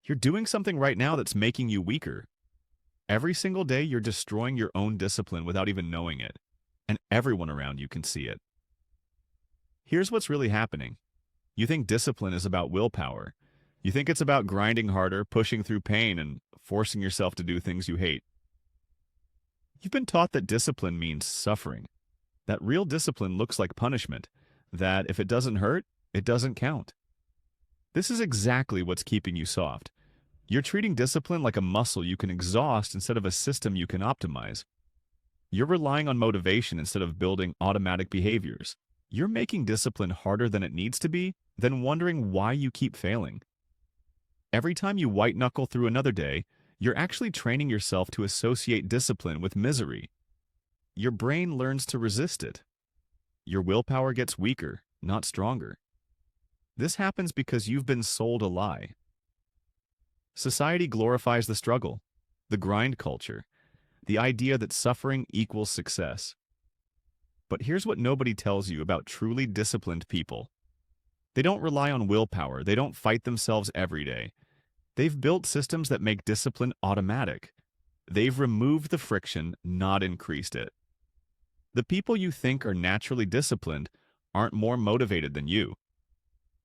You're doing something right now that's making you weaker. Every single day, you're destroying your own discipline without even knowing it, and everyone around you can see it. Here's what's really happening. You think discipline is about willpower. You think it's about grinding harder, pushing through pain, and forcing yourself to do things you hate. You've been taught that discipline means suffering, that real discipline looks like punishment, that if it doesn't hurt, it doesn't count. This is exactly what's keeping you soft. You're treating discipline like a muscle you can exhaust instead of a system you can optimize. You're relying on motivation instead of building automatic behaviors. You're making discipline harder than it needs to be, then wondering why you keep failing. Every time you white-knuckle through another day, you're actually training yourself to associate discipline with misery. Your brain learns to resist it. Your willpower gets weaker, not stronger. This happens because you've been sold a lie. Society glorifies the struggle, the grind culture, the idea that suffering equals success. But here's what nobody tells you about truly disciplined people. They don't rely on willpower. They don't fight themselves every day. They've built systems that make discipline automatic. They've removed the friction, not increased it. The people you think are naturally disciplined aren't more motivated than you.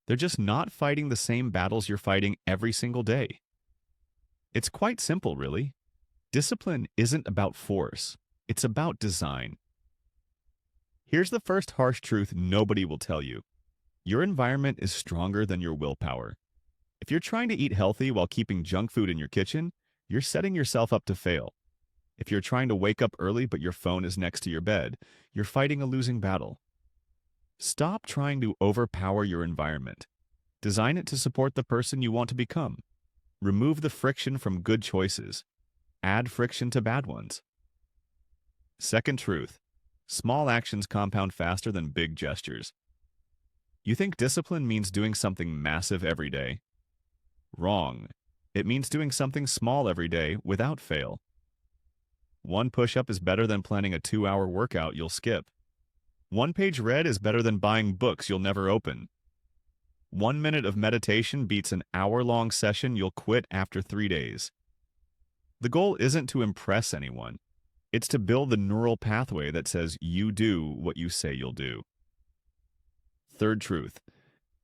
They're just not fighting the same battles you're fighting every single day. It's quite simple, really. Discipline isn't about force. It's about design. Here's the first harsh truth nobody will tell you. Your environment is stronger than your willpower. If you're trying to eat healthy while keeping junk food in your kitchen, you're setting yourself up to fail. If you're trying to wake up early but your phone is next to your bed, you're fighting a losing battle. Stop trying to overpower your environment. Design it to support the person you want to become. Remove the friction from good choices. Add friction to bad ones. Second truth. Small actions compound faster than big gestures. You think discipline means doing something massive every day? Wrong. It means doing something small every day without fail. One push-up is better than planning a 2-hour workout you'll skip. One page read is better than buying books you'll never open. 1 minute of meditation beats an hour-long session you'll quit after 3 days. The goal isn't to impress anyone. It's to build the neural pathway that says you do what you say you'll do. Third truth.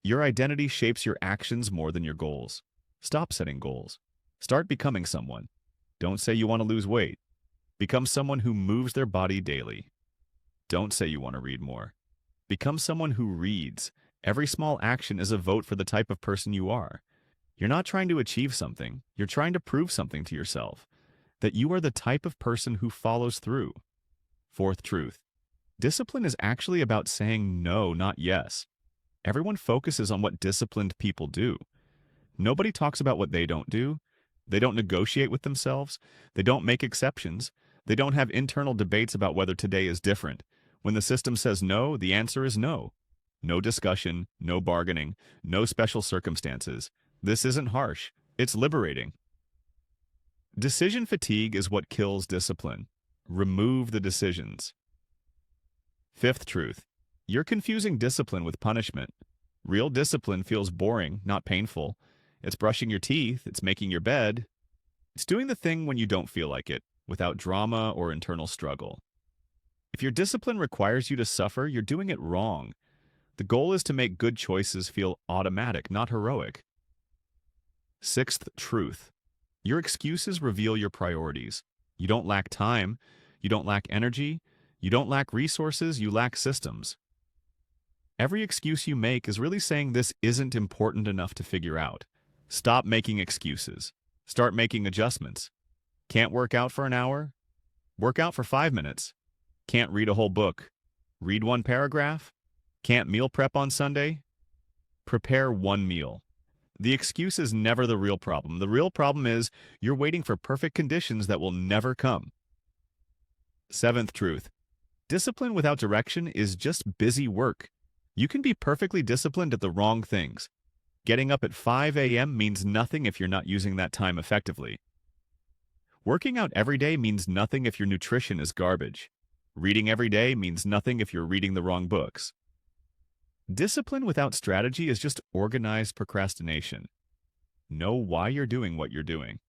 Your identity shapes your actions more than your goals. Stop setting goals. Start becoming someone. Don't say you want to lose weight. Become someone who moves their body daily. Don't say you want to read more. Become someone who reads. Every small action is a vote for the type of person you are. You're not trying to achieve something. You're trying to prove something to yourself. That you are the type of person who follows through. Fourth truth. Discipline is actually about saying no, not yes. Everyone focuses on what disciplined people do. Nobody talks about what they don't do. They don't negotiate with themselves. They don't make exceptions. They don't have internal debates about whether today is different. When the system says no, the answer is no. No discussion, no bargaining, no special circumstances. This isn't harsh. It's liberating. Decision fatigue is what kills discipline. Remove the decisions. Fifth truth. You're confusing discipline with punishment. Real discipline feels boring, not painful. It's brushing your teeth, it's making your bed. It's doing the thing when you don't feel like it, without drama or internal struggle. If your discipline requires you to suffer, you're doing it wrong. The goal is to make good choices feel automatic, not heroic. Sixth truth. Your excuses reveal your priorities. You don't lack time. You don't lack energy. You don't lack resources. You lack systems. Every excuse you make is really saying this isn't important enough to figure out. Stop making excuses. Start making adjustments. Can't work out for an hour? Work out for 5 minutes. Can't read a whole book? Read one paragraph? Can't meal prep on Sunday? Prepare one meal. The excuse is never the real problem. The real problem is you're waiting for perfect conditions that will never come. Seventh truth. Discipline without direction is just busy work. You can be perfectly disciplined at the wrong things. Getting up at 5 a.m. means nothing if you're not using that time effectively. Working out every day means nothing if your nutrition is garbage. Reading every day means nothing if you're reading the wrong books. Discipline without strategy is just organized procrastination. Know why you're doing what you're doing.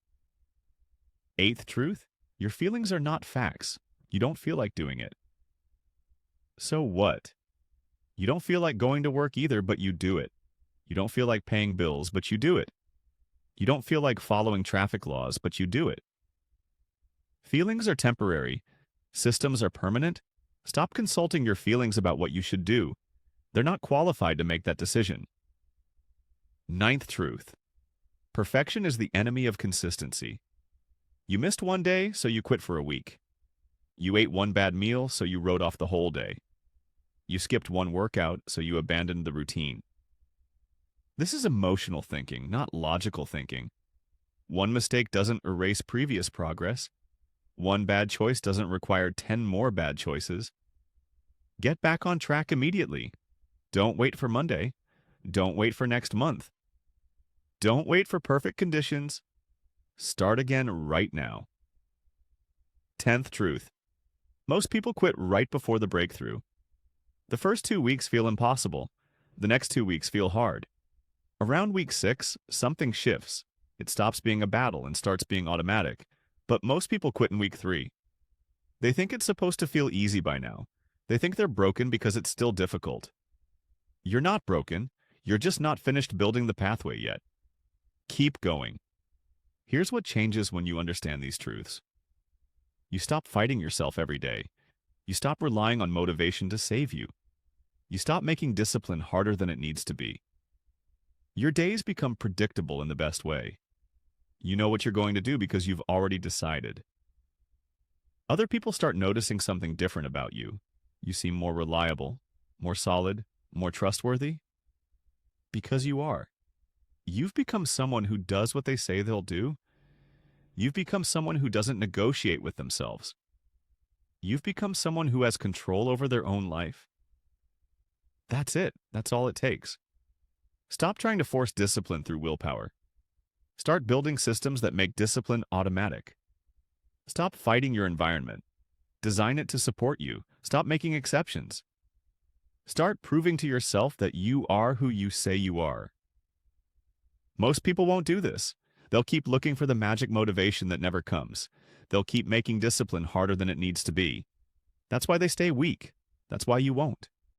Eighth truth, your feelings are not facts. You don't feel like doing it. So what? You don't feel like going to work either, but you do it. You don't feel like paying bills, but you do it. You don't feel like following traffic laws, but you do it. Feelings are temporary. Systems are permanent. Stop consulting your feelings about what you should do. They're not qualified to make that decision. Ninth truth. Perfection is the enemy of consistency. You missed one day, so you quit for a week. You ate one bad meal, so you wrote off the whole day. You skipped one workout, so you abandoned the routine. This is emotional thinking, not logical thinking. One mistake doesn't erase previous progress. One bad choice doesn't require 10 more bad choices. Get back on track immediately. Don't wait for Monday. Don't wait for next month. Don't wait for perfect conditions. Start again right now. 10th truth. Most people quit right before the breakthrough. The first 2 weeks feel impossible. The next 2 weeks feel hard. Around week 6, something shifts. It stops being a battle and starts being automatic. But most people quit in week 3. They think it's supposed to feel easy by now. They think they're broken because it's still difficult. You're not broken. You're just not finished building the pathway yet. Keep going. Here's what changes when you understand these truths. You stop fighting yourself every day. You stop relying on motivation to save you. You stop making discipline harder than it needs to be. Your days become predictable in the best way. You know what you're going to do because you've already decided. Other people start noticing something different about you. You seem more reliable, more solid, more trustworthy. Because you are. You've become someone who does what they say they'll do. You've become someone who doesn't negotiate with themselves. You've become someone who has control over their own life. That's it. That's all it takes. Stop trying to force discipline through willpower. Start building systems that make discipline automatic. Stop fighting your environment. Design it to support you. Stop making exceptions. Start proving to yourself that you are who you say you are. Most people won't do this. They'll keep looking for the magic motivation that never comes. They'll keep making discipline harder than it needs to be. That's why they stay weak. That's why you won't.